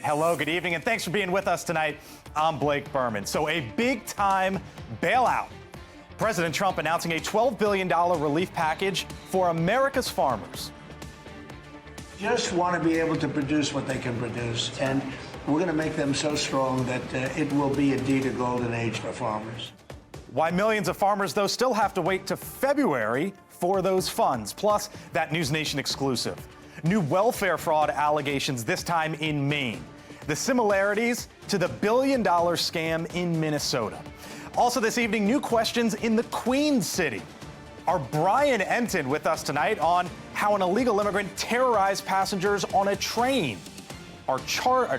Hello, good evening, and thanks for being with us tonight. I'm Blake Burman. So a big-time bailout. President Trump announcing a $12 billion relief package for America's farmers. Just want to be able to produce what they can produce, and we're going to make them so strong that it will be indeed a golden age for farmers. Why millions of farmers, though, still have to wait to February for those funds. Plus, that NewsNation exclusive. New welfare fraud allegations, this time in Maine. The similarities to the billion-dollar scam in Minnesota. Also this evening, new questions in the Queen City. Our Brian Enton with us tonight on how an illegal immigrant terrorized passengers on a train. Our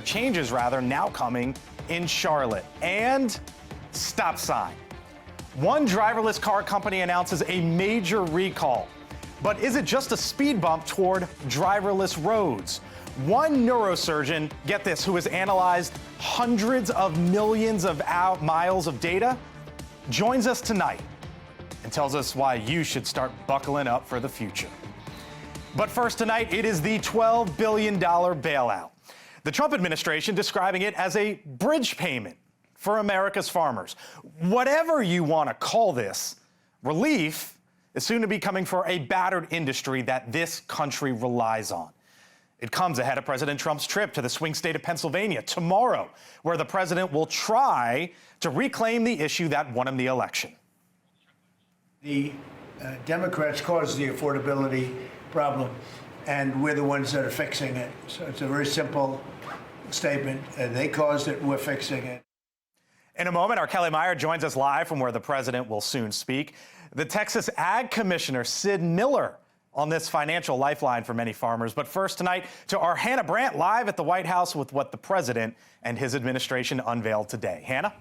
changes now coming in Charlotte. And stop sign. One driverless car company announces a major recall. But is it just a speed bump toward driverless roads? One neurosurgeon, get this, who has analyzed hundreds of millions of miles of data, joins us tonight and tells us why you should start buckling up for the future. But first tonight, it is the $12 billion bailout. The Trump administration describing it as a bridge payment for America's farmers. Whatever you want to call this, relief is soon to be coming for a battered industry that this country relies on. It comes ahead of President Trump's trip to the swing state of Pennsylvania tomorrow, where the president will try to reclaim the issue that won him the election. The Democrats caused the affordability problem, and we're the ones that are fixing it. So it's a very simple statement. They caused it, we're fixing it. In a moment, our Kelly Meyer joins us live from where the president will soon speak. The Texas Ag Commissioner, Sid Miller, on this financial lifeline for many farmers. But first tonight, to our Hannah Brandt live at the White House with what the president and his administration unveiled today. Hannah?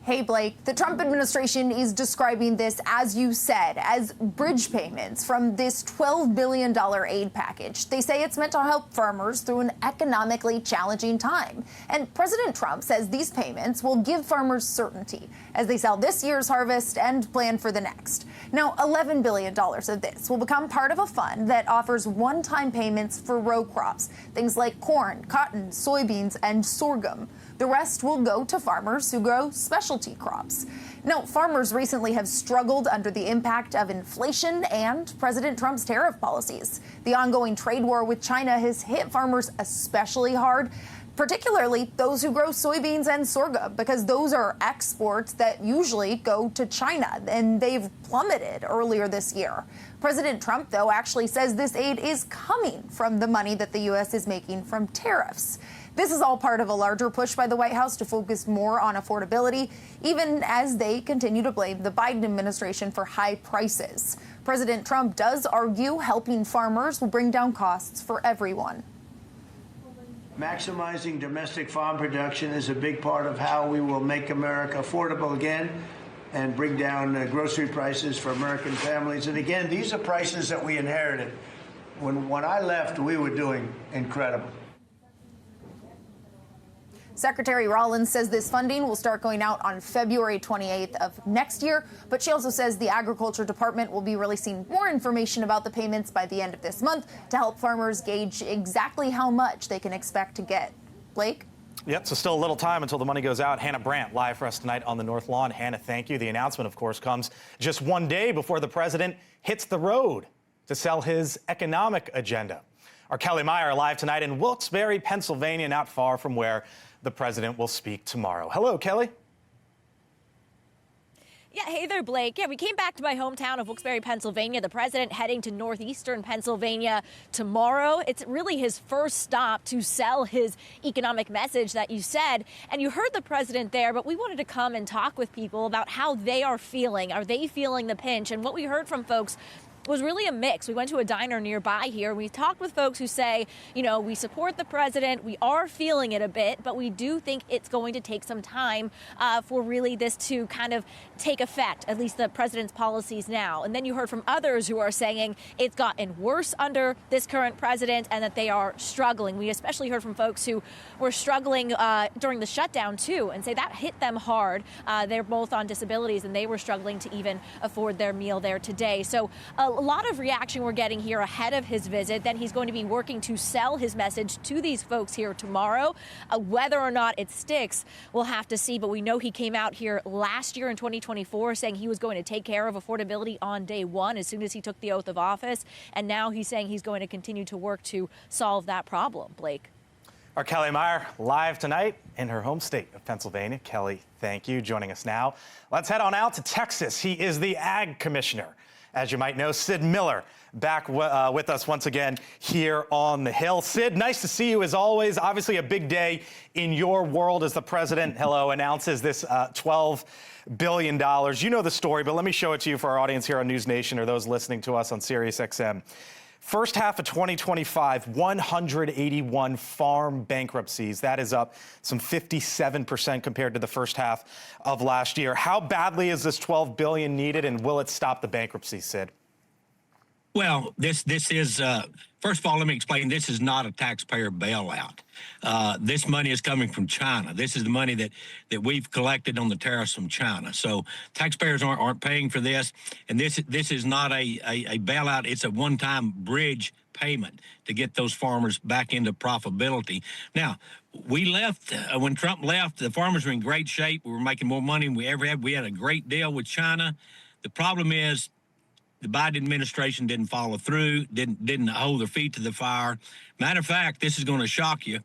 Hey, Blake, the Trump administration is describing this, as you said, as bridge payments from this $12 billion aid package. They say it's meant to help farmers through an economically challenging time. And President Trump says these payments will give farmers certainty as they sell this year's harvest and plan for the next. Now, $11 billion of this will become part of a fund that offers one-time payments for row crops, things like corn, cotton, soybeans, and sorghum. The rest will go to farmers who grow specialty crops. Now, farmers recently have struggled under the impact of inflation and President Trump's tariff policies. The ongoing trade war with China has hit farmers especially hard, particularly those who grow soybeans and sorghum, because those are exports that usually go to China, and they've plummeted earlier this year. President Trump, though, actually says this aid is coming from the money that the U.S. is making from tariffs. This is all part of a larger push by the White House to focus more on affordability, even as they continue to blame the Biden administration for high prices. President Trump does argue helping farmers will bring down costs for everyone. Maximizing domestic farm production is a big part of how we will make America affordable again and bring down grocery prices for American families. And again, these are prices that we inherited. When I left, we were doing incredible. Secretary Rollins says this funding will start going out on February 28th of next year, but she also says the Agriculture Department will be releasing more information about the payments by the end of this month to help farmers gauge exactly how much they can expect to get. Blake? Yep, so still a little time until the money goes out. Hannah Brandt live for us tonight on the North Lawn. Hannah, thank you. The announcement, of course, comes just one day before the president hits the road to sell his economic agenda. Our Kelly Meyer live tonight in Wilkes-Barre, Pennsylvania, not far from where the president will speak tomorrow. Hello, Kelly. Yeah, hey there, Blake. Yeah, we came back to my hometown of Wilkes-Barre, Pennsylvania. The president heading to northeastern Pennsylvania tomorrow. It's really his first stop to sell his economic message that you said. And you heard the president there, but we wanted to come and talk with people about how they are feeling. Are they feeling the pinch? And what we heard from folks was really a mix. We went to a diner nearby here. We talked with folks who say, you know, we support the president. We are feeling it a bit, but we do think it's going to take some time for really this to kind of take effect, at least the president's policies now. And then you heard from others who are saying it's gotten worse under this current president and that they are struggling. We especially heard from folks who were struggling during the shutdown, too, and say that hit them hard. They're both on disabilities, and they were struggling to even afford their meal there today. So a lot of reaction we're getting here ahead of his visit. Then he's going to be working to sell his message to these folks here tomorrow. Whether or not it sticks, we'll have to see. But we know he came out here last year in 2024 saying he was going to take care of affordability on day one as soon as he took the oath of office. And now he's saying he's going to continue to work to solve that problem. Blake. Our Kelly Meyer live tonight in her home state of Pennsylvania. Kelly, thank you. Joining us now. Let's head on out to Texas. He is the Ag Commissioner. As you might know, Sid Miller back with us once again here on the Hill. Sid, nice to see you as always. Obviously a big day in your world as the president, announces this $12 billion. You know the story, but let me show it to you for our audience here on News Nation or those listening to us on Sirius XM. First half of 2025, 181 farm bankruptcies. That is up some 57% compared to the first half of last year. How badly is this $12 billion needed, and will it stop the bankruptcy, Sid? Well, this is, first of all, let me explain, this is not a taxpayer bailout. This money is coming from China. This is the money that we've collected on the tariffs from China. So taxpayers aren't paying for this, and this is not a bailout. It's a one-time bridge payment to get those farmers back into profitability. Now, we left, when Trump left, the farmers were in great shape. We were making more money than we ever had. We had a great deal with China. The problem is, the Biden administration didn't follow through, didn't hold their feet to the fire. Matter of fact, this is going to shock you,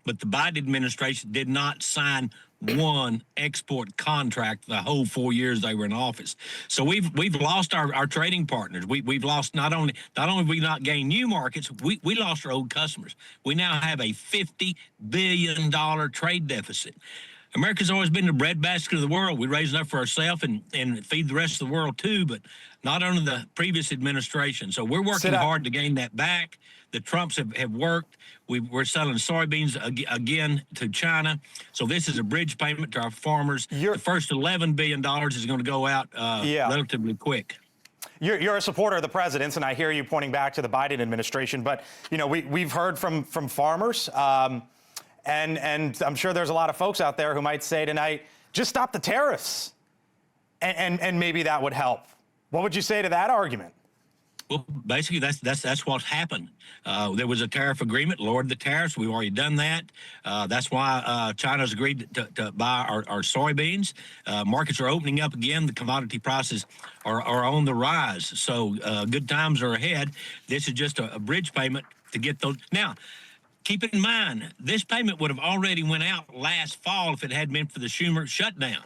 but the Biden administration did not sign one export contract the whole 4 years they were in office. So we've lost our trading partners. We've lost not only we not gained new markets, we lost our old customers. We now have a $50 billion trade deficit. America's always been the breadbasket of the world. We raise enough for ourselves and feed the rest of the world too, but not under the previous administration. So we're working hard to gain that back. The Trumps have worked. We're selling soybeans again to China. So this is a bridge payment to our farmers. The first $11 billion is going to go out relatively quick. You're a supporter of the president's, and I hear you pointing back to the Biden administration. But, you know, we've heard from farmers, and I'm sure there's a lot of folks out there who might say tonight, just stop the tariffs, and maybe that would help. What would you say to that argument? Well, basically, that's what's happened. There was a tariff agreement, lowered the tariffs. We've already done that. That's why China's agreed to buy our soybeans. Markets are opening up again. The commodity prices are on the rise. So good times are ahead. This is just a bridge payment to get those. Now, keep in mind, this payment would have already went out last fall if it hadn't been for the Schumer shutdown.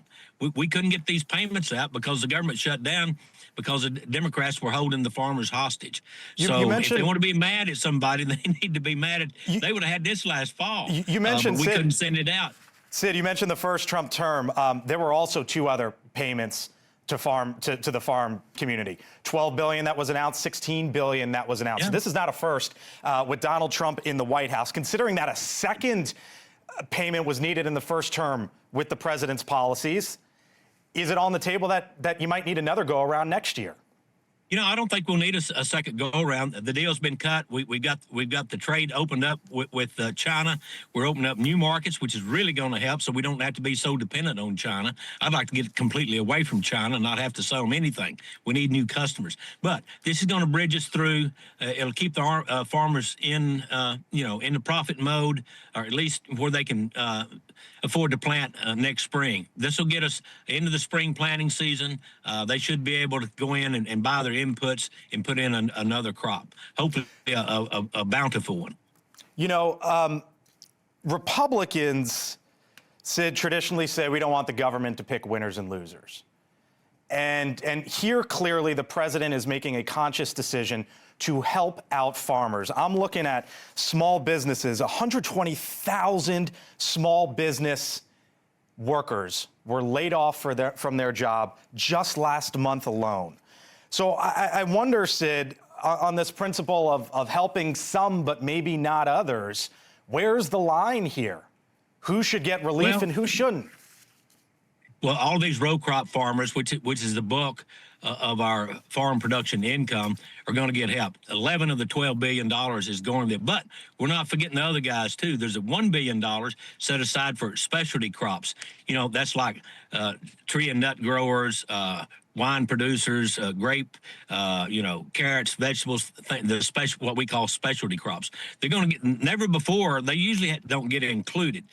We couldn't get these payments out because the government shut down because the Democrats were holding the farmers hostage. So if they want to be mad at somebody, they need to be mad at, they would have had this last fall. You mentioned, but we couldn't send it out. Sid, you mentioned the first Trump term. There were also two other payments to the farm community. $12 billion that was announced, $16 billion that was announced. Yeah. So this is not a first with Donald Trump in the White House. Considering that a second payment was needed in the first term with the president's policies, is it on the table that you might need another go around next year? You know, I don't think we'll need a second go around. The deal's been cut. We've got the trade opened up with China. We're opening up new markets, which is really going to help, so we don't have to be so dependent on China. I'd like to get completely away from China and not have to sell them anything. We need new customers. But this is going to bridge us through. It'll keep the farmers in the profit mode, or at least where they can afford to plant next spring. This will get us into the spring planting season. They should be able to go in and buy their inputs and put in another crop, hopefully a bountiful one. You know, Republicans, Sid, traditionally say we don't want the government to pick winners and losers. And here, clearly, the president is making a conscious decision to help out farmers. I'm looking at small businesses. 120,000 small business workers were laid off from their job just last month alone. So I wonder, Sid, on this principle of helping some but maybe not others, where's the line here? Who should get relief and who shouldn't? Well, all these row crop farmers, which is the bulk of our farm production income, are going to get help. 11 of the $12 billion is going there. But we're not forgetting the other guys, too. There's a $1 billion set aside for specialty crops. You know, that's like tree and nut growers, wine producers, grape, carrots, vegetables, what we call specialty crops. They're going to get, never before, they usually don't get included.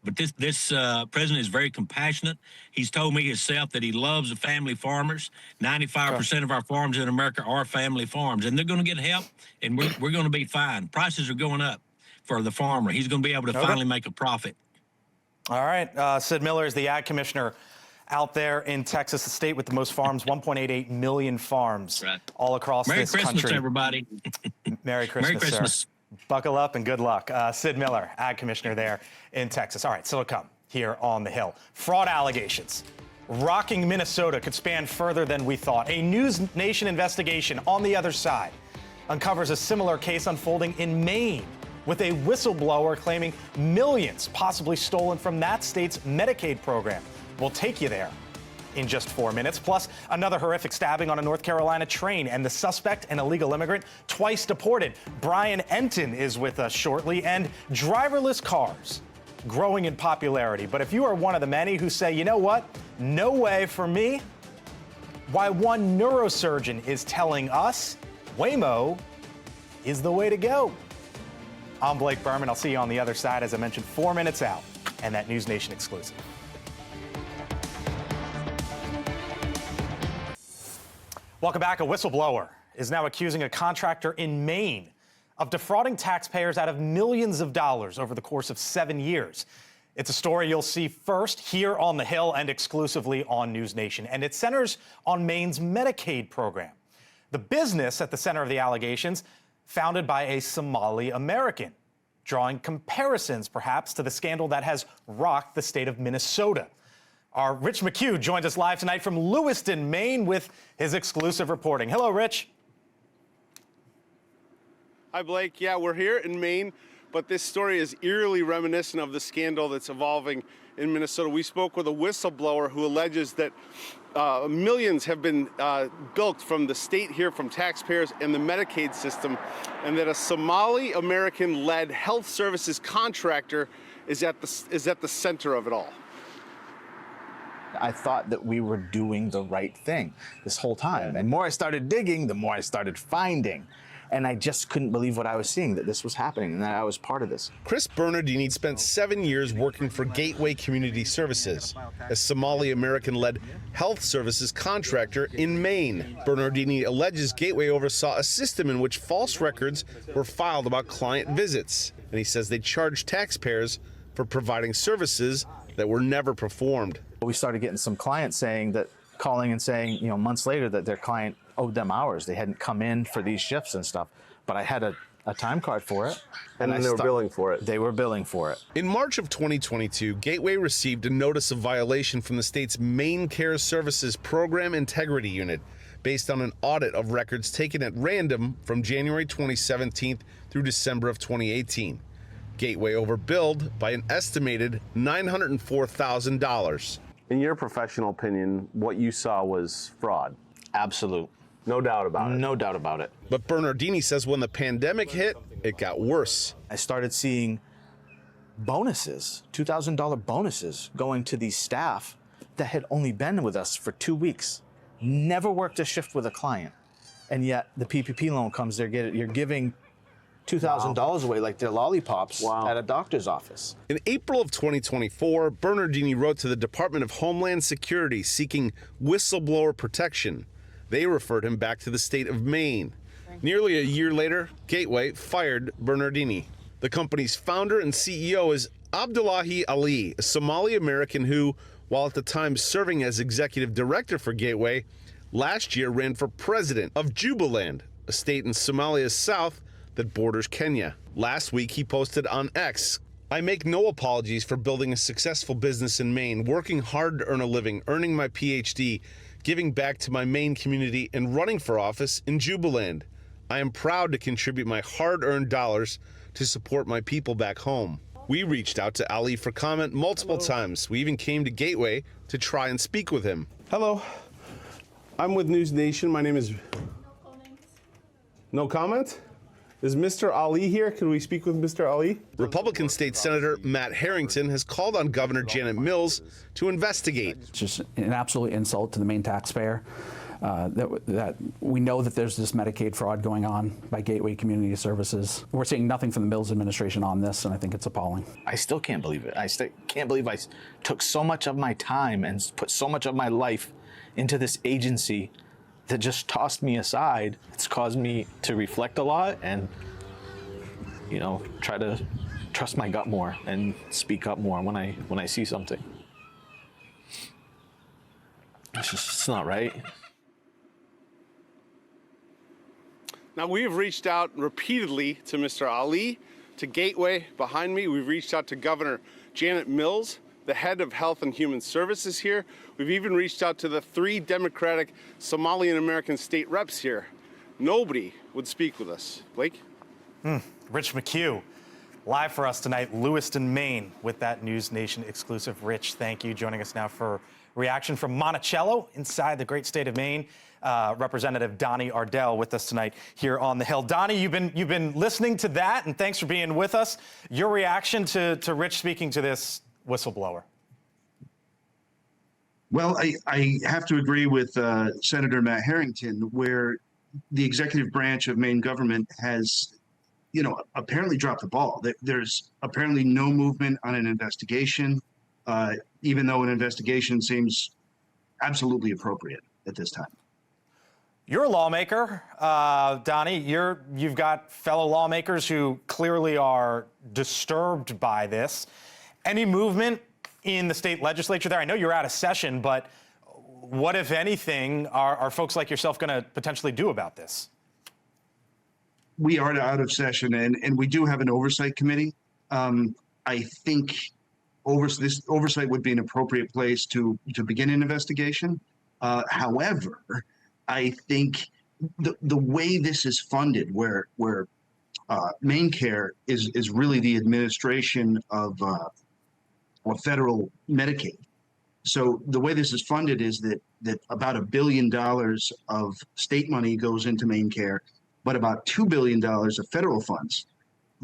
But this president is very compassionate. He's told me himself that he loves the family farmers. 95% of our farms in America are family farms, and they're going to get help, and we're going to be fine. Prices are going up for the farmer. He's going to be able to finally make a profit. All right. Sid Miller is the ag commissioner out there in Texas, the state with the most farms, 1.88 million farms all across this country. Merry Christmas, everybody. Merry Christmas, Merry Christmas. sir. Buckle up and good luck. Sid Miller, ag commissioner there in Texas. All right, still to come here on the Hill. Fraud allegations rocking Minnesota could span further than we thought. A News Nation investigation on the other side uncovers a similar case unfolding in Maine, with a whistleblower claiming millions possibly stolen from that state's Medicaid program. We'll take you there in just 4 minutes. Plus, another horrific stabbing on a North Carolina train, and the suspect, an illegal immigrant, twice deported. Brian Enton is with us shortly, and driverless cars growing in popularity. But if you are one of the many who say, you know what, no way for me, why one neurosurgeon is telling us Waymo is the way to go. I'm Blake Burman. I'll see you on the other side, as I mentioned, 4 minutes out, and that News Nation exclusive. Welcome back. A whistleblower is now accusing a contractor in Maine of defrauding taxpayers out of millions of dollars over the course of 7 years. It's a story you'll see first here on the Hill and exclusively on News Nation, and it centers on Maine's Medicaid program. The business at the center of the allegations, founded by a Somali American, drawing comparisons perhaps to the scandal that has rocked the state of Minnesota. Our Rich McHugh joins us live tonight from Lewiston, Maine, with his exclusive reporting. Hello, Rich. Hi, Blake. Yeah, we're here in Maine, but this story is eerily reminiscent of the scandal that's evolving in Minnesota. We spoke with a whistleblower who alleges that millions have been bilked from the state here, from taxpayers and the Medicaid system, and that a Somali American-led health services contractor is at the center of it all. I thought that we were doing the right thing this whole time. And the more I started digging, the more I started finding. And I just couldn't believe what I was seeing, that this was happening and that I was part of this. Chris Bernardini spent 7 years working for Gateway Community Services, a Somali American-led health services contractor in Maine. Bernardini alleges Gateway oversaw a system in which false records were filed about client visits. And he says they charged taxpayers for providing services that were never performed. We started getting some clients calling and saying, months later, that their client owed them hours. They hadn't come in for these shifts and stuff. But I had a time card for it. And they were billing for it. They were billing for it. In March of 2022, Gateway received a notice of violation from the state's Maine Care Services Program Integrity Unit based on an audit of records taken at random from January 2017 through December of 2018. Gateway overbilled by an estimated $904,000. In your professional opinion, what you saw was fraud? Absolute. No doubt about it. No doubt about it. But Bernardini says when the pandemic hit, it got worse. I started seeing bonuses, $2,000 bonuses going to these staff that had only been with us for 2 weeks, never worked a shift with a client. And yet the PPP loan comes, you're giving $2,000 away like they're lollipops at a doctor's office. In April of 2024, Bernardini wrote to the Department of Homeland Security seeking whistleblower protection. They referred him back to the state of Maine. Nearly a year later, Gateway fired Bernardini. The company's founder and CEO is Abdullahi Ali, a Somali American who, while at the time serving as executive director for Gateway, last year ran for president of Jubaland, a state in Somalia's south that borders Kenya. Last week, he posted on X, "I make no apologies for building a successful business in Maine, working hard to earn a living, earning my PhD, giving back to my Maine community, and running for office in Jubaland. I am proud to contribute my hard-earned dollars to support my people back home." We reached out to Ali for comment multiple times. We even came to Gateway to try and speak with him. Hello, I'm with News Nation. My name is... No comment? Is Mr. Ali here? Can we speak with Mr. Ali? Republican State Senator Matt Harrington has called on Governor Janet Mills to investigate. It's just an absolute insult to the Maine taxpayer. That we know that there's this Medicaid fraud going on by Gateway Community Services. We're seeing nothing from the Mills administration on this, and I think it's appalling. I still can't believe it. I still can't believe I took so much of my time and put so much of my life into this agency that just tossed me aside. It's caused me to reflect a lot and, you know, try to trust my gut more and speak up more when I see something. It's not right. Now, we have reached out repeatedly to Mr. Ali, to Gateway behind me. We've reached out to Governor Janet Mills, the head of Health and Human Services here. We've even reached out to the 3 Democratic Somalian-American state reps here. Nobody would speak with us. Blake? Rich McHugh, live for us tonight, Lewiston, Maine, with that News Nation exclusive. Rich, thank you. Joining us now for reaction from Monticello, inside the great state of Maine. Representative Donnie Ardell with us tonight here on the Hill. Donnie, you've been listening to that, and thanks for being with us. Your reaction to Rich speaking to this whistleblower? Well, I have to agree with Senator Matt Harrington, where the executive branch of Maine government has, you know, apparently dropped the ball. There's apparently no movement on an investigation, even though an investigation seems absolutely appropriate at this time. You're a lawmaker, Donnie. You've got fellow lawmakers who clearly are disturbed by this. Any movement in the state legislature there? I know you're out of session, but what, if anything, are folks like yourself going to potentially do about this? We are out of session, and we do have an oversight committee. I think this oversight would be an appropriate place to begin an investigation. However, I think the way this is funded, where Maine Care is really the administration of federal Medicaid. So the way this is funded is that about $1 billion of state money goes into Maine Care, but about $2 billion of federal funds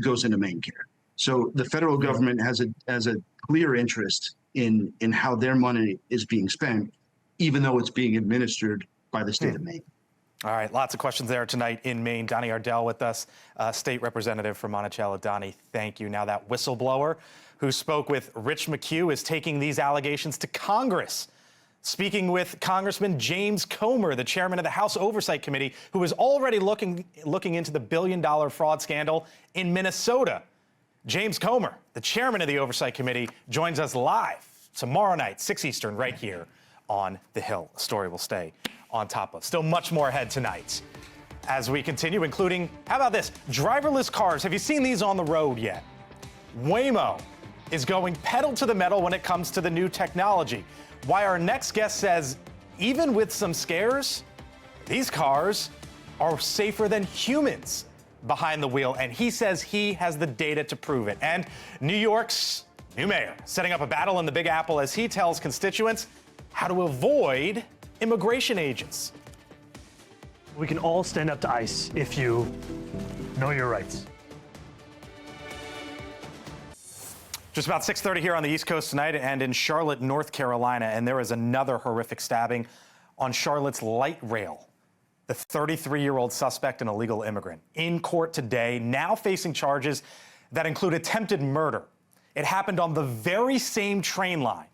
goes into Maine Care. So the federal government has a clear interest in how their money is being spent, even though it's being administered by the state of Maine. All right, lots of questions there tonight in Maine. Donnie Ardell with us, state representative from Monticello. Donnie, thank you. Now that whistleblower who spoke with Rich McHugh is taking these allegations to Congress. Speaking with Congressman James Comer, the chairman of the House Oversight Committee, who is already looking into the $1 billion fraud scandal in Minnesota. James Comer, the chairman of the Oversight Committee, joins us live tomorrow night, 6 Eastern, right here on the Hill. A story will stay on top of. Still much more ahead tonight as we continue, including, how about this, driverless cars. Have you seen these on the road yet? Waymo is going pedal to the metal when it comes to the new technology. Why our next guest says, even with some scares, these cars are safer than humans behind the wheel, and he says he has the data to prove it. And New York's new mayor setting up a battle in the Big Apple as he tells constituents how to avoid immigration agents. We can all stand up to ICE if you know your rights. Just about 6:30 here on the East Coast tonight and in Charlotte, North Carolina, and there is another horrific stabbing on Charlotte's light rail. The 33-year-old suspect, an illegal immigrant, in court today, now facing charges that include attempted murder. It happened on the very same train line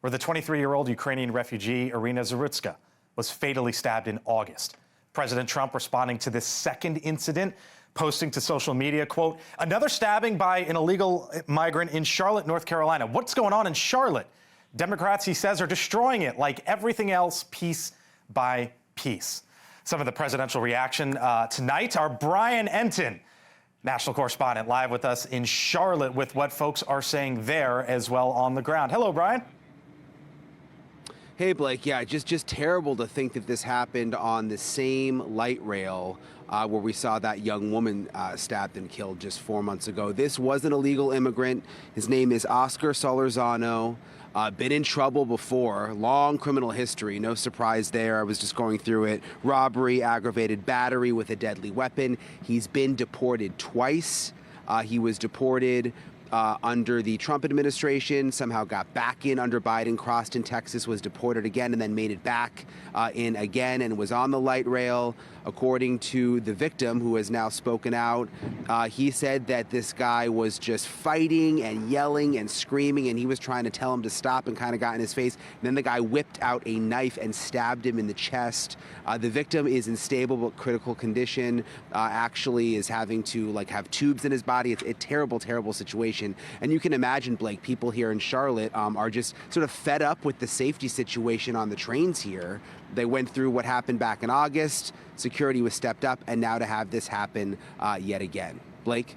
where the 23-year-old Ukrainian refugee Irina Zarutska was fatally stabbed in August. President Trump responding to this second incident, posting to social media, quote, another stabbing by an illegal migrant in Charlotte, North Carolina. What's going on in Charlotte? Democrats, he says, are destroying it like everything else, piece by piece. Some of the presidential reaction tonight are Brian Enton, national correspondent, live with us in Charlotte with what folks are saying there as well on the ground. Hello, Brian. Hey, Blake. Yeah, just terrible to think that this happened on the same light rail where we saw that young woman stabbed and killed just 4 months ago. This was an illegal immigrant. His name is Oscar Solorzano. Been in trouble before, long criminal history, no surprise there. I was just going through it. Robbery, aggravated battery with a deadly weapon. He's been deported twice. He was deported under the Trump administration, somehow got back in under Biden, crossed in Texas, was deported again, and then made it back in again and was on the light rail. According to the victim, who has now spoken out, he said that this guy was just fighting and yelling and screaming, and he was trying to tell him to stop and kind of got in his face. And then the guy whipped out a knife and stabbed him in the chest. The victim is in stable but critical condition, actually is having to have tubes in his body. It's a terrible, terrible situation. And you can imagine, Blake, people here in Charlotte are just sort of fed up with the safety situation on the trains here. They went through what happened back in August. Security was stepped up, and now to have this happen yet again. Blake?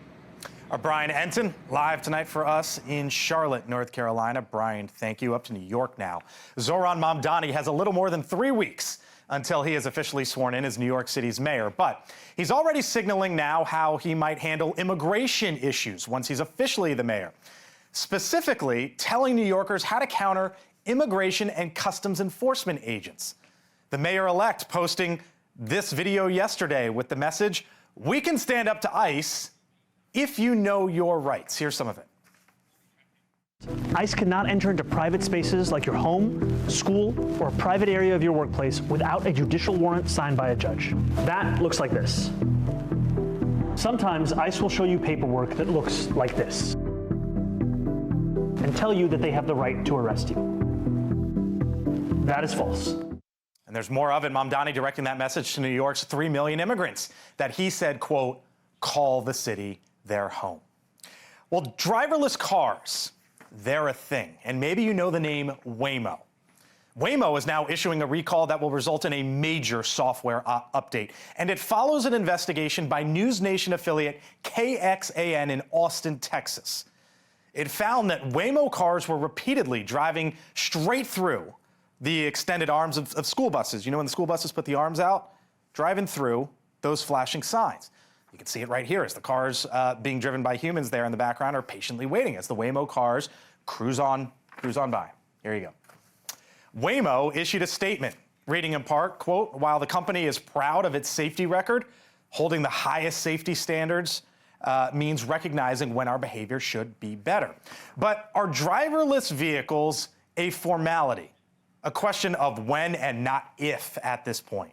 Brian Enton, live tonight for us in Charlotte, North Carolina. Brian, thank you. Up to New York now. Zohran Mamdani has a little more than 3 weeks until he is officially sworn in as New York City's mayor. But he's already signaling now how he might handle immigration issues once he's officially the mayor. Specifically, telling New Yorkers how to counter immigration and customs enforcement agents. The mayor-elect posting this video yesterday with the message, "We can stand up to ICE if you know your rights." Here's some of it. ICE cannot enter into private spaces like your home, school, or a private area of your workplace without a judicial warrant signed by a judge. That looks like this. Sometimes ICE will show you paperwork that looks like this and tell you that they have the right to arrest you. That is false. And there's more of it. Mamdani directing that message to New York's 3 million immigrants that he said, quote, call the city their home. Well, driverless cars, they're a thing. And maybe you know the name Waymo. Waymo is now issuing a recall that will result in a major software update. And it follows an investigation by NewsNation affiliate KXAN in Austin, Texas. It found that Waymo cars were repeatedly driving straight through the extended arms of school buses. You know when the school buses put the arms out? Driving through those flashing signs. You can see it right here as the cars being driven by humans there in the background are patiently waiting as the Waymo cars cruise on by. Here you go. Waymo issued a statement reading in part, quote, while the company is proud of its safety record, holding the highest safety standards means recognizing when our behavior should be better. But are driverless vehicles a formality? A question of when and not if at this point.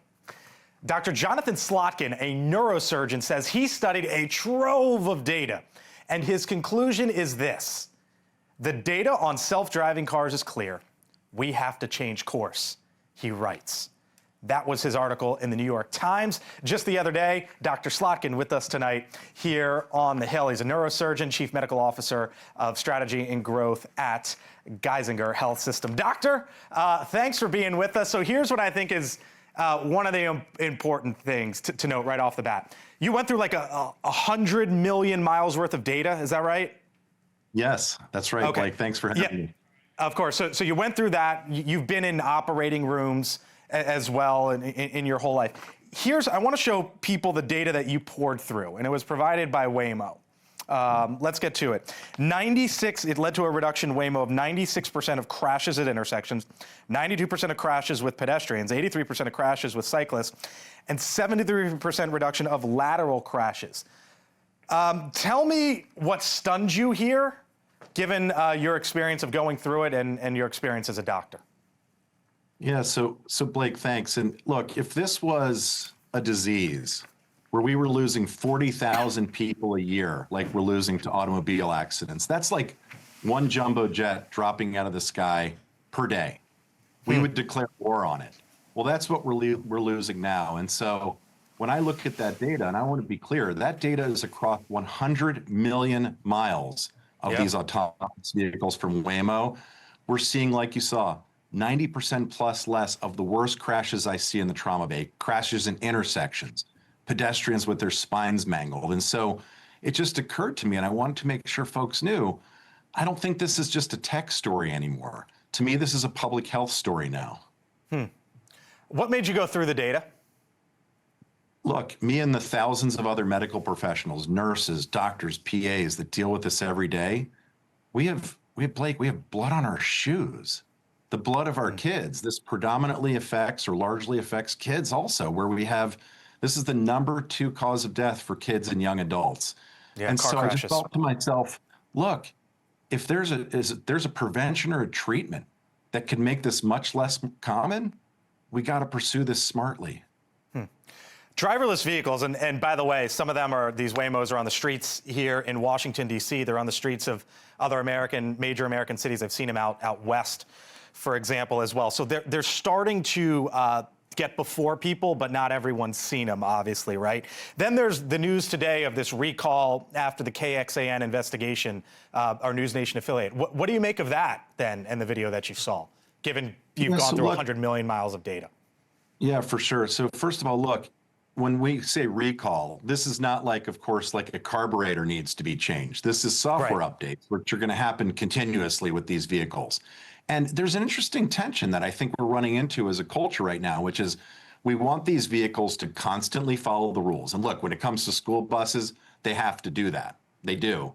Dr. Jonathan Slotkin, a neurosurgeon, says he studied a trove of data, and his conclusion is this. The data on self-driving cars is clear. We have to change course, he writes. That was his article in the New York Times. Just the other day, Dr. Slotkin with us tonight here on the Hill. He's a neurosurgeon, chief medical officer of strategy and growth at Geisinger Health System. Doctor, thanks for being with us. So here's what I think is one of the important things to note right off the bat. You went through like 100 million miles worth of data. Is that right? Yes, that's right, okay. Blake. Thanks for having me. Of course. So you went through that. You've been in operating rooms as well in your whole life. I want to show people the data that you poured through, and it was provided by Waymo. Let's get to it. It led to a reduction, Waymo, of 96% of crashes at intersections, 92% of crashes with pedestrians, 83% of crashes with cyclists, and 73% reduction of lateral crashes. Tell me what stunned you here, given your experience of going through it and your experience as a doctor. Yeah, so Blake, thanks. And look, if this was a disease where we were losing 40,000 people a year, like we're losing to automobile accidents, that's like one jumbo jet dropping out of the sky per day. We would declare war on it. Well, that's what we're losing now. And so when I look at that data, and I want to be clear, that data is across 100 million miles of these autonomous vehicles from Waymo. We're seeing, like you saw, 90% plus less of the worst crashes I see in the trauma bay, crashes in intersections, pedestrians with their spines mangled. And so it just occurred to me, and I wanted to make sure folks knew, I don't think this is just a tech story anymore. To me, this is a public health story now. What made you go through the data? Look, me and the thousands of other medical professionals, nurses, doctors, PAs that deal with this every day, we have Blake, we have blood on our shoes. The blood of our kids. This predominantly affects or largely affects kids also, where we have, this is the #2 cause of death for kids and young adults. Yeah, and car so I crashes. just thought to myself, look, if there's a prevention or a treatment that can make this much less common, we got to pursue this smartly. Driverless vehicles, and by the way, some of them are, these Waymos are on the streets here in Washington, D.C. They're on the streets of other major American cities. I've seen them out west, for example, as well. So they're starting to get before people, but not everyone's seen them, obviously, right? Then there's the news today of this recall after the KXAN investigation, our NewsNation affiliate. What do you make of that, then, and the video that you saw, given you've gone through 100 million miles of data? Yeah, for sure. So first of all, look, when we say recall, this is not like, of course, like a carburetor needs to be changed. This is software updates, which are going to happen continuously with these vehicles. And there's an interesting tension that I think we're running into as a culture right now, which is we want these vehicles to constantly follow the rules. And look, when it comes to school buses, they have to do that. They do.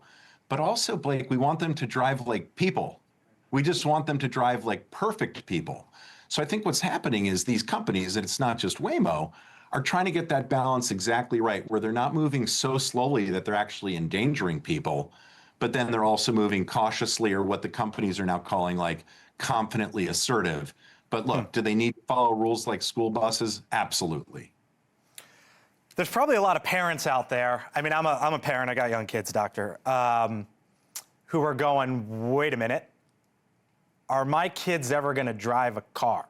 But also, Blake, we want them to drive like people. We just want them to drive like perfect people. So I think what's happening is these companies, and it's not just Waymo, are trying to get that balance exactly right, where they're not moving so slowly that they're actually endangering people, but then they're also moving cautiously, or what the companies are now calling like confidently assertive. But look, do they need to follow rules like school buses? Absolutely. There's probably a lot of parents out there. I mean, I'm a parent. I got young kids, doctor, who are going, wait a minute. Are my kids ever going to drive a car?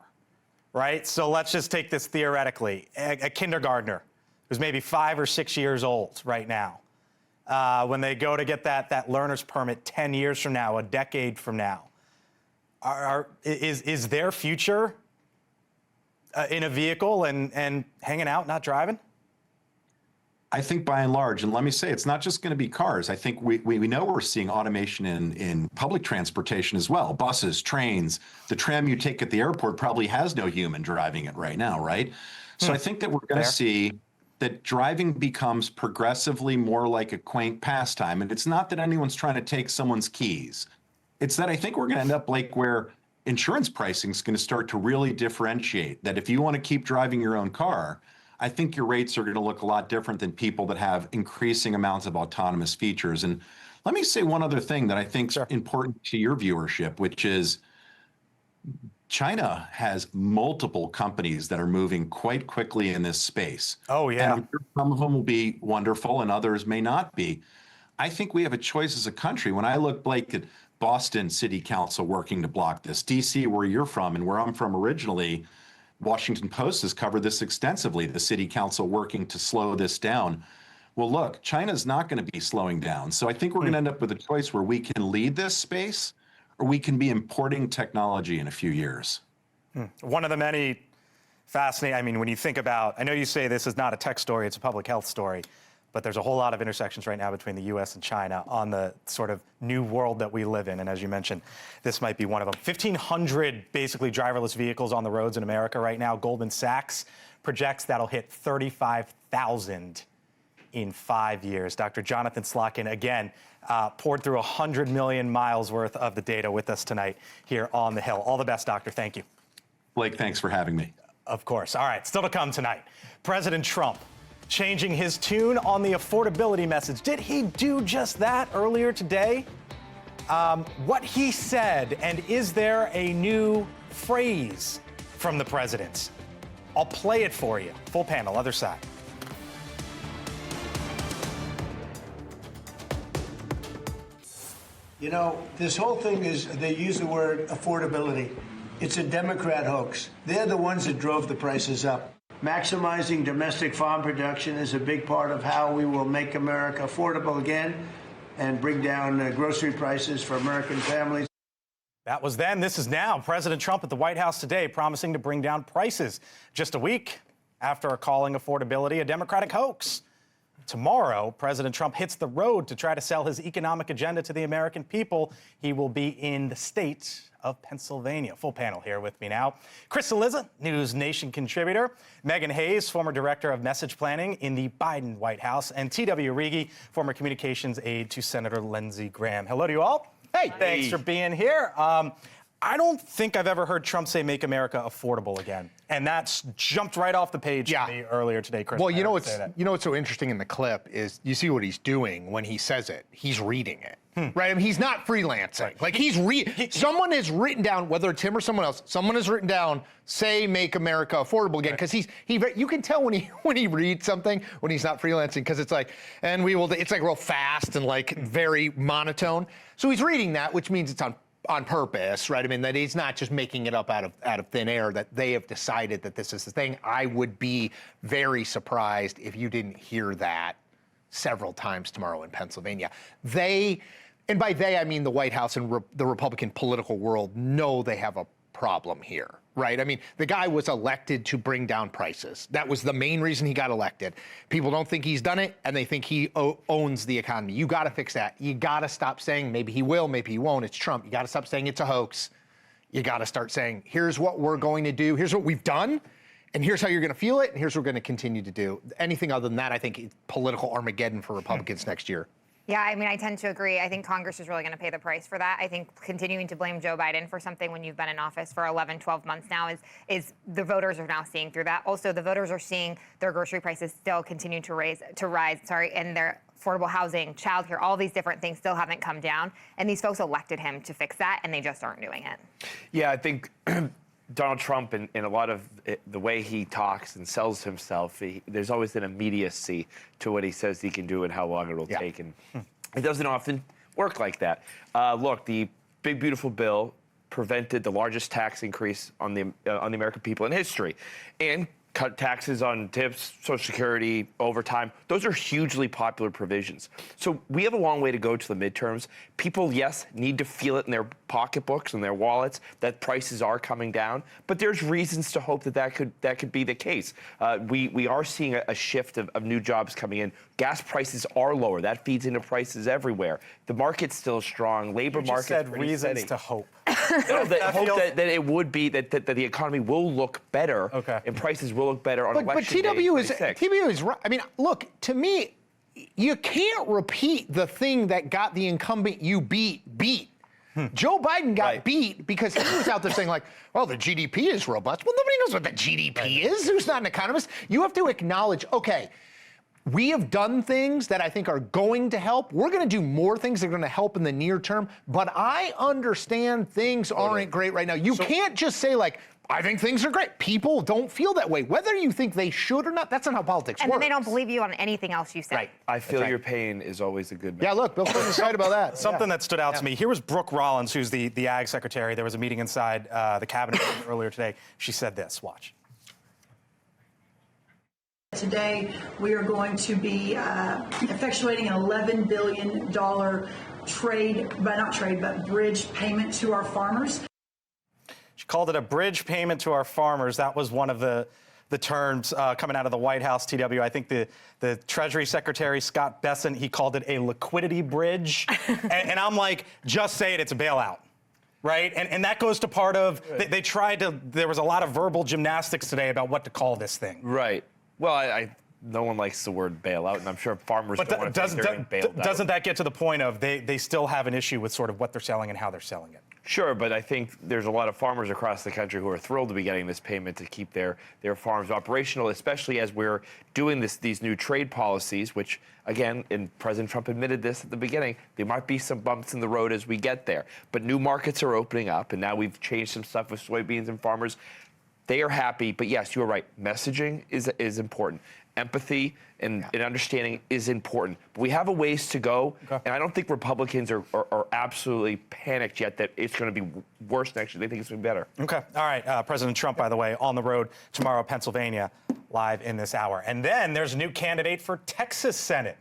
Right? So let's just take this theoretically. A kindergartner who's maybe 5 or 6 years old right now, when they go to get that learner's permit 10 years from now, a decade from now, is their future in a vehicle and hanging out, not driving? I think by and large, and let me say, it's not just going to be cars. I think we know we're seeing automation in public transportation as well. Buses, trains, the tram you take at the airport probably has no human driving it right now, right? So I think that we're going to see that driving becomes progressively more like a quaint pastime. And it's not that anyone's trying to take someone's keys. It's that I think we're going to end up like where insurance pricing is going to start to really differentiate, that if you want to keep driving your own car, I think your rates are going to look a lot different than people that have increasing amounts of autonomous features. And let me say one other thing that I think is important to your viewership, which is China has multiple companies that are moving quite quickly in this space. Oh, yeah. And I'm sure some of them will be wonderful and others may not be. I think we have a choice as a country. When I look, Blake, at Boston City Council working to block this, DC, where you're from and where I'm from originally, Washington Post has covered this extensively, the city council working to slow this down. Well, look, China's not going to be slowing down. So I think we're going to end up with a choice where we can lead this space or we can be importing technology in a few years. One of the many fascinating, I mean, when you think about, I know you say this is not a tech story, it's a public health story, but there's a whole lot of intersections right now between the U.S. and China on the sort of new world that we live in. And as you mentioned, this might be one of them. 1,500 basically driverless vehicles on the roads in America right now. Goldman Sachs projects that'll hit 35,000 in 5 years. Dr. Jonathan Slotkin, again, poured through 100 million miles worth of the data with us tonight here on the Hill. All the best, Doctor. Thank you. Blake, thanks for having me. Of course. All right, still to come tonight. President Trump changing his tune on the affordability message. Did he do just that earlier today? What he said, and is there a new phrase from the president? I'll play it for you. Full panel, other side. You know, this whole thing is, they use the word affordability. It's a Democrat hoax. They're the ones that drove the prices up. Maximizing domestic farm production is a big part of how we will make America affordable again and bring down grocery prices for American families. That was then. This is now. President Trump at the White House today promising to bring down prices just a week after calling affordability a Democratic hoax. tomorrow, President Trump hits the road to try to sell his economic agenda to the American people. He will be in the state of Pennsylvania. Full panel here with me now. Chris Cillizza, News Nation contributor. Megan Hayes, former director of message planning in the Biden White House. And T.W. Rigi, former communications aide to Senator Lindsey Graham. Hello to you all. Hey. Thanks for being here. I don't think I've ever heard Trump say make America affordable again. And that's jumped right off the page for me earlier today, Chris. Well, you know what's so interesting in the clip is you see what he's doing when he says it. He's reading it. Right? I mean, he's not freelancing. Like someone has written down, whether it's him or someone else, someone has written down, say make America affordable again. Because you can tell when he reads something when he's not freelancing, because it's like, and we will, it's like real fast and like very monotone. So he's reading that, which means it's on purpose, right? I mean, that he's not just making it up out of thin air, that they have decided that this is the thing. I would be very surprised if you didn't hear that several times tomorrow in Pennsylvania. And by they, I mean the White House and the Republican political world know they have a problem here, right? I mean, the guy was elected to bring down prices. That was the main reason he got elected. People don't think he's done it, and they think he owns the economy. You got to fix that. You got to stop saying maybe he will, maybe he won't. It's Trump. You got to stop saying it's a hoax. You got to start saying, here's what we're going to do. Here's what we've done. And here's how you're going to feel it. And here's what we're going to continue to do. Anything other than that, I think it's political Armageddon for Republicans next year. Yeah, I mean, I tend to agree. I think Congress is really going to pay the price for that. I think continuing to blame Joe Biden for something when you've been in office for 11, 12 months now is the voters are now seeing through that. Also, the voters are seeing their grocery prices still continue to rise, and their affordable housing, childcare, all these different things still haven't come down. And these folks elected him to fix that, and they just aren't doing it. Yeah, I think Donald Trump and a lot of the way he talks and sells himself, there's always an immediacy to what he says he can do and how long it will take. And it doesn't often work like that. Look, the big, beautiful bill prevented the largest tax increase on the American people in history and cut taxes on tips, Social Security, overtime. Those are hugely popular provisions. So we have a long way to go to the midterms. People, yes, need to feel it in their pocketbooks and their wallets that prices are coming down, but there's reasons to hope that could be the case. We are seeing a shift of new jobs coming in. Gas prices are lower. That feeds into prices everywhere. The market's still strong. Labor market said reasons to hope. Hope that it would be that the economy will look better and prices will look better on election day. But TW is right. I mean, look, to me, you can't repeat the thing that got the incumbent you beat. Joe Biden got beat because he was out there saying like, well, the GDP is robust. Well, nobody knows what the GDP is. Who's not an economist? You have to acknowledge, okay, we have done things that I think are going to help. We're going to do more things that are going to help in the near term. But I understand things aren't great right now. You can't just say like, I think things are great. People don't feel that way. Whether you think they should or not, that's not how politics works. And then they don't believe you on anything else you say. Right. I feel your pain is always a good message. Yeah, look, Bill Clinton's right about that. Something that stood out to me. Here was Brooke Rollins, who's the Ag Secretary. There was a meeting inside the cabinet earlier today. She said this. Watch. Today, we are going to be effectuating an $11 billion bridge payment to our farmers. She called it a bridge payment to our farmers. That was one of the terms coming out of the White House, TW. I think the Treasury Secretary, Scott Bessent, he called it a liquidity bridge. and I'm like, just say it, it's a bailout. Right? And that goes to part of, they tried to, there was a lot of verbal gymnastics today about what to call this thing. Right. Well, no one likes the word bailout, and I'm sure farmers don't want to think they're getting bailed out. Doesn't that get to the point of they still have an issue with sort of what they're selling and how they're selling it? Sure, but I think there's a lot of farmers across the country who are thrilled to be getting this payment to keep their farms operational, especially as we're doing these new trade policies, which, again, and President Trump admitted this at the beginning, there might be some bumps in the road as we get there. But new markets are opening up, and now we've changed some stuff with soybeans and farmers. They are happy, but yes, you're right. Messaging is important. Empathy and understanding is important. But we have a ways to go, and I don't think Republicans are absolutely panicked yet that it's going to be worse next year. They think it's going to be better. Okay. All right. President Trump, by the way, on the road tomorrow, Pennsylvania, live in this hour. And then there's a new candidate for Texas Senate.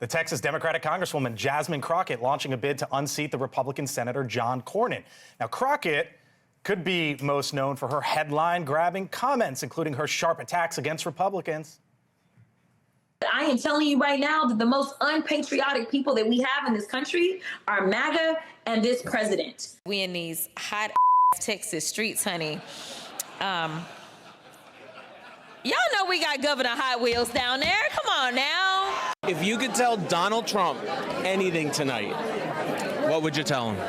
The Texas Democratic Congresswoman Jasmine Crockett launching a bid to unseat the Republican Senator John Cornyn. Now, Crockett could be most known for her headline-grabbing comments, including her sharp attacks against Republicans. I am telling you right now that the most unpatriotic people that we have in this country are MAGA and this president. We in these hot Texas streets, honey. Y'all know we got Governor Hot Wheels down there. Come on now. If you could tell Donald Trump anything tonight, what would you tell him?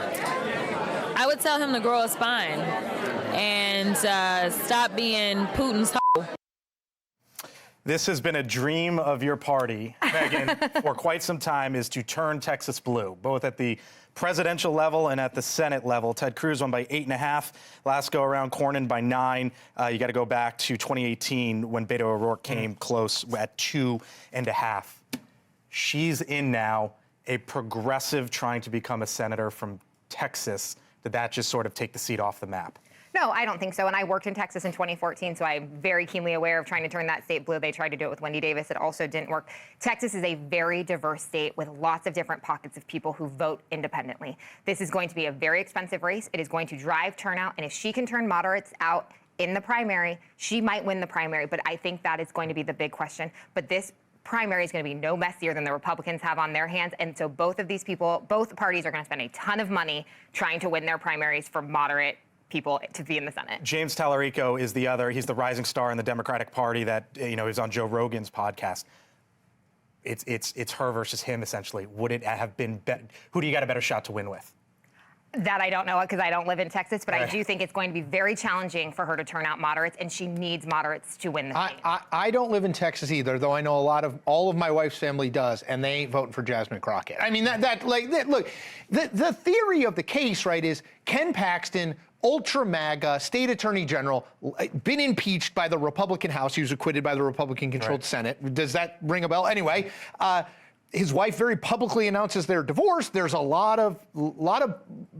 I would tell him to grow a spine and stop being Putin's hoe. This has been a dream of your party, Megan, for quite some time, is to turn Texas blue, both at the presidential level and at the Senate level. Ted Cruz won by 8.5. Last go around, Cornyn by 9. You got to go back to 2018 when Beto O'Rourke came close at 2.5. She's in now, a progressive trying to become a senator from Texas. Did that just sort of take the seat off the map? No, I don't think so. And I worked in Texas in 2014, so I'm very keenly aware of trying to turn that state blue. They tried to do it with Wendy Davis. It also didn't work. Texas is a very diverse state with lots of different pockets of people who vote independently. This is going to be a very expensive race. It is going to drive turnout. And if she can turn moderates out in the primary, she might win the primary. But I think that is going to be the big question. But this primary is going to be no messier than the Republicans have on their hands. And so both of these people, both parties are going to spend a ton of money trying to win their primaries for moderate people to be in the Senate. James Tallarico is the other. He's the rising star in the Democratic Party that, is on Joe Rogan's podcast. It's her versus him, essentially. Would it have been who do you got a better shot to win with? That I don't know because I don't live in Texas, but I do think it's going to be very challenging for her to turn out moderates, and she needs moderates to win the state. I don't live in Texas either, though I know all of my wife's family does, and they ain't voting for Jasmine Crockett. I mean, look, the theory of the case, right, is Ken Paxton, ultra MAGA, state attorney general, been impeached by the Republican House. He was acquitted by the Republican-controlled Senate. Does that ring a bell? Anyway, his wife very publicly announces their divorce. There's a lot of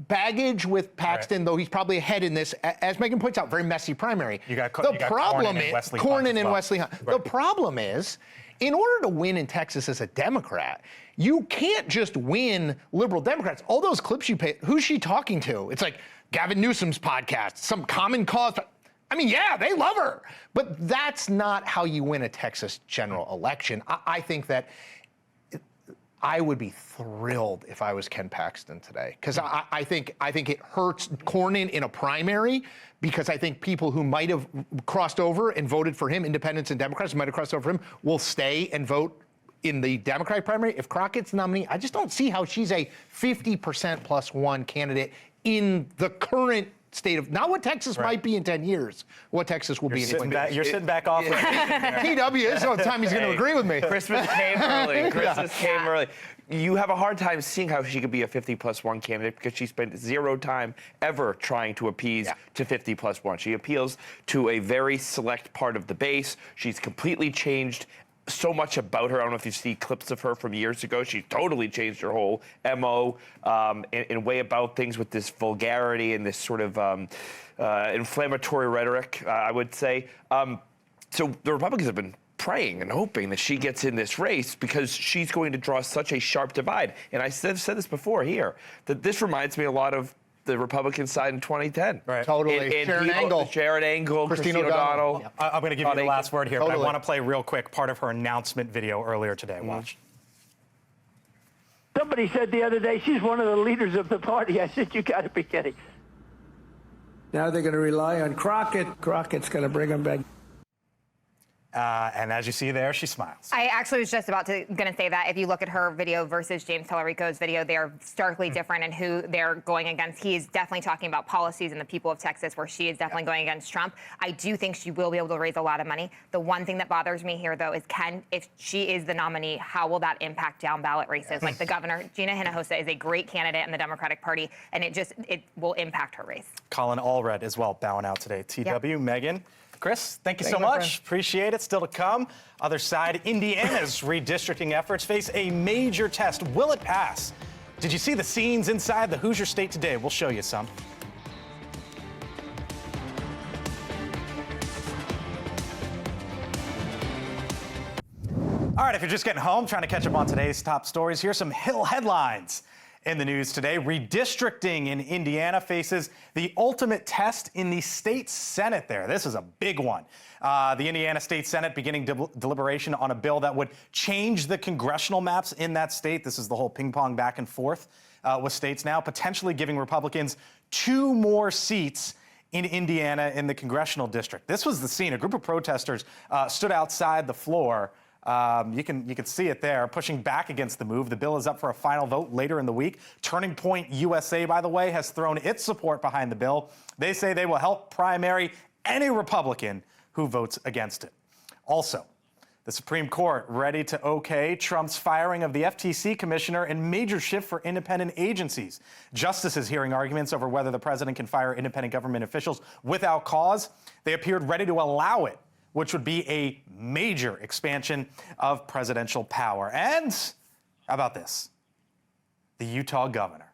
baggage with Paxton, though he's probably ahead in this. As Megan points out, very messy primary. The problem is Cornyn and Wesley Hunt. The problem is, in order to win in Texas as a Democrat, you can't just win liberal Democrats. All those clips you pay, who's she talking to? It's like Gavin Newsom's podcast, some common cause. I mean, yeah, they love her. But that's not how you win a Texas general election. I think that I would be thrilled if I was Ken Paxton today, because I think it hurts Cornyn in a primary, because I think people who might have crossed over and voted for him, independents and Democrats who might have crossed over for him, will stay and vote in the Democratic primary. If Crockett's nominee, I just don't see how she's a 50% plus one candidate in the current state of, not what Texas might be in 10 years, what Texas will be in 20 years. You're sitting back off. TW is the time he's going to agree with me. Christmas came early. Christmas came early. You have a hard time seeing how she could be a 50+1 candidate because she spent zero time ever trying to appease to 50+1. She appeals to a very select part of the base. She's completely changed so much about her. I don't know if you see clips of her from years ago. She's totally changed her whole MO in way about things with this vulgarity and this sort of inflammatory rhetoric, I would say. So the Republicans have been praying and hoping that she gets in this race because she's going to draw such a sharp divide. And I said this before here, that this reminds me a lot of the Republican side in 2010. Right. Totally. Sharon Angle, Christine O'Donnell. Yeah. I'm going to give you the last word here, but I want to play real quick part of her announcement video earlier today. Watch. Somebody said the other day, she's one of the leaders of the party. I said, you got to be kidding. Now they're going to rely on Crockett. Crockett's going to bring them back. And as you see there, she smiles. I actually was just going to say that if you look at her video versus James Tallarico's video, they are starkly different in who they're going against. He is definitely talking about policies and the people of Texas, where she is definitely going against Trump. I do think she will be able to raise a lot of money. The one thing that bothers me here, though, is if she is the nominee, how will that impact down ballot races? Like the governor, Gina Hinojosa, is a great candidate in the Democratic Party, and it will impact her race. Colin Allred as well bowing out today. TW, Megan. Chris, thank you so much. Appreciate it. Still to come. Other side, Indiana's redistricting efforts face a major test. Will it pass? Did you see the scenes inside the Hoosier State today? We'll show you some. All right, if you're just getting home, trying to catch up on today's top stories, here's some Hill headlines. In the news today, redistricting in Indiana faces the ultimate test in the state Senate there. This is a big one. The Indiana State Senate beginning deliberation on a bill that would change the congressional maps in that state. This is the whole ping pong back and forth with states now, potentially giving Republicans 2 more seats in Indiana in the congressional district. This was the scene. A group of protesters stood outside the floor. You can see it there, pushing back against the move. The bill is up for a final vote later in the week. Turning Point USA, by the way, has thrown its support behind the bill. They say they will help primary any Republican who votes against it. Also, the Supreme Court ready to okay Trump's firing of the FTC commissioner and major shift for independent agencies. Justices hearing arguments over whether the president can fire independent government officials without cause. They appeared ready to allow it, which would be a major expansion of presidential power. And how about this? The Utah governor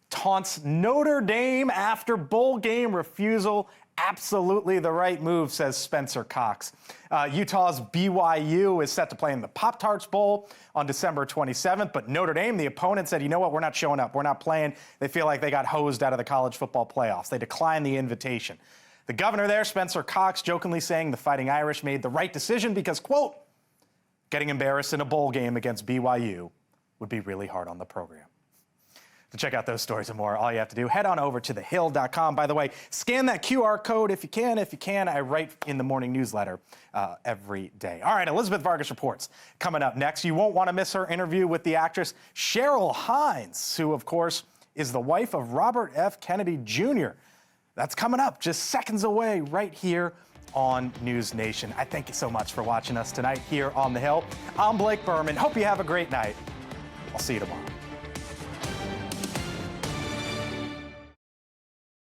taunts Notre Dame after bowl game refusal. Absolutely the right move, says Spencer Cox. Utah's BYU is set to play in the Pop-Tarts Bowl on December 27th, but Notre Dame, the opponent, said, you know what, we're not showing up. We're not playing. They feel like they got hosed out of the college football playoffs. They declined the invitation. The governor there, Spencer Cox, jokingly saying the Fighting Irish made the right decision because, quote, getting embarrassed in a bowl game against BYU would be really hard on the program. To check out those stories and more, all you have to do, head on over to thehill.com. By the way, scan that QR code if you can. If you can, I write in the morning newsletter every day. All right, Elizabeth Vargas reports coming up next. You won't want to miss her interview with the actress Cheryl Hines, who, of course, is the wife of Robert F. Kennedy Jr. That's coming up just seconds away right here on News Nation. I thank you so much for watching us tonight here on The Hill. I'm Blake Burman. Hope you have a great night. I'll see you tomorrow.